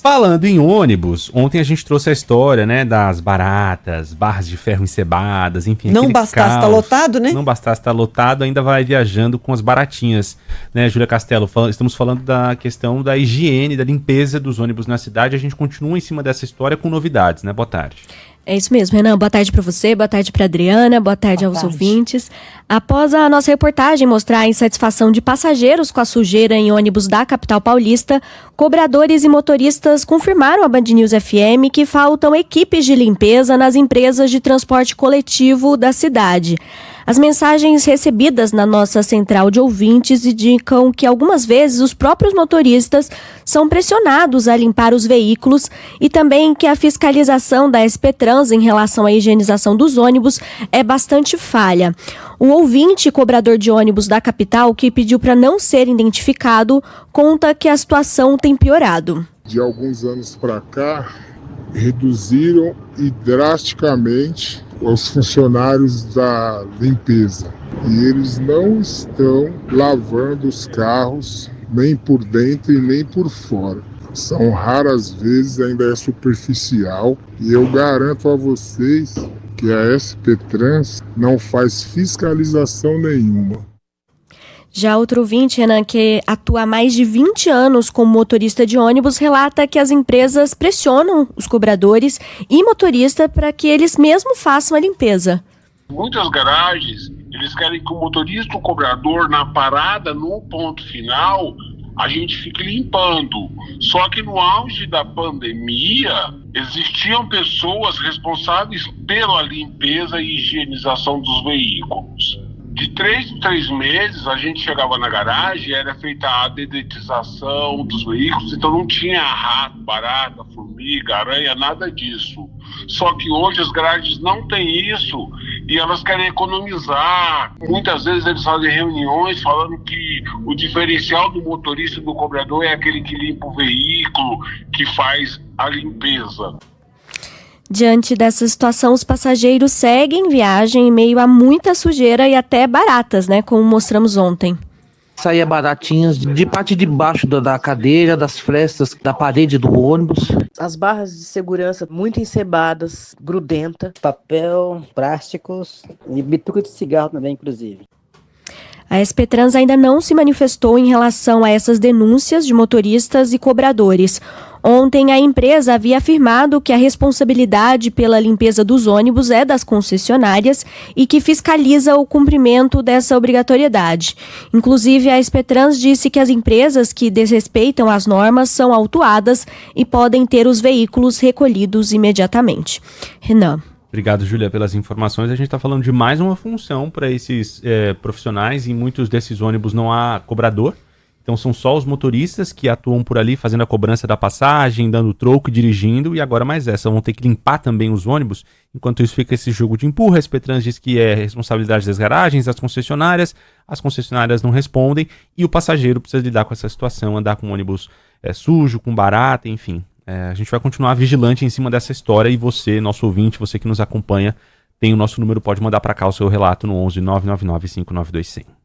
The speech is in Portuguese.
Falando em ônibus, ontem a gente trouxe a história, né, das baratas, barras de ferro encebadas, enfim, Não aquele bastasse estar caos. lotado, né? Não bastasse estar lotado, ainda vai viajando com as baratinhas, né, Júlia Castelo? Estamos falando da questão da higiene, da limpeza dos ônibus na cidade. A gente continua em cima dessa história com novidades, né? Boa tarde. É isso mesmo, Renan. Boa tarde para você, boa tarde para Adriana, boa tarde aos ouvintes. Após a nossa reportagem mostrar a insatisfação de passageiros com a sujeira em ônibus da capital paulista, cobradores e motoristas confirmaram à Band News FM que faltam equipes de limpeza nas empresas de transporte coletivo da cidade. As mensagens recebidas na nossa central de ouvintes indicam que algumas vezes os próprios motoristas são pressionados a limpar os veículos e também que a fiscalização da SP Trans em relação à higienização dos ônibus é bastante falha. O ouvinte cobrador de ônibus da capital, que pediu para não ser identificado, conta que a situação tem piorado. De alguns anos para cá, reduziram drasticamente os funcionários da limpeza. E eles não estão lavando os carros nem por dentro e nem por fora. São raras vezes, ainda é superficial. E eu garanto a vocês que a SP Trans não faz fiscalização nenhuma. Já outro ouvinte, Renan, que atua há mais de 20 anos como motorista de ônibus, relata que as empresas pressionam os cobradores e motoristas para que eles mesmos façam a limpeza. Muitas garagens, eles querem que o motorista, o cobrador, na parada, no ponto final, a gente fique limpando. Só que no auge da pandemia, existiam pessoas responsáveis pela limpeza e higienização dos veículos. De 3 em 3 meses, a gente chegava na garagem, era feita a dedetização dos veículos, então não tinha rato, barata, formiga, aranha, nada disso. Só que hoje as garagens não têm isso e elas querem economizar. Muitas vezes eles fazem reuniões falando que o diferencial do motorista e do cobrador é aquele que limpa o veículo, que faz a limpeza. Diante dessa situação, os passageiros seguem viagem em meio a muita sujeira e até baratas, né, como mostramos ontem. Saía baratinhas de parte de baixo da cadeira, das frestas, da parede do ônibus. As barras de segurança muito encebadas, grudenta. Papel, plásticos e bituca de cigarro também, inclusive. A SP Trans ainda não se manifestou em relação a essas denúncias de motoristas e cobradores. Ontem, a empresa havia afirmado que a responsabilidade pela limpeza dos ônibus é das concessionárias e que fiscaliza o cumprimento dessa obrigatoriedade. Inclusive, a SP Trans disse que as empresas que desrespeitam as normas são autuadas e podem ter os veículos recolhidos imediatamente. Renan. Obrigado, Júlia, pelas informações. A gente está falando de mais uma função para esses profissionais. Em muitos desses ônibus não há cobrador. Então são só os motoristas que atuam por ali fazendo a cobrança da passagem, dando troco e dirigindo. E agora mais essa, vão ter que limpar também os ônibus. Enquanto isso fica esse jogo de empurra. A SP Trans diz que é responsabilidade das garagens, das concessionárias. As concessionárias não respondem. E o passageiro precisa lidar com essa situação, andar com o ônibus sujo, com barata, enfim. A gente vai continuar vigilante em cima dessa história e você, nosso ouvinte, você que nos acompanha, tem o nosso número, pode mandar para cá o seu relato no 11 999 592 100.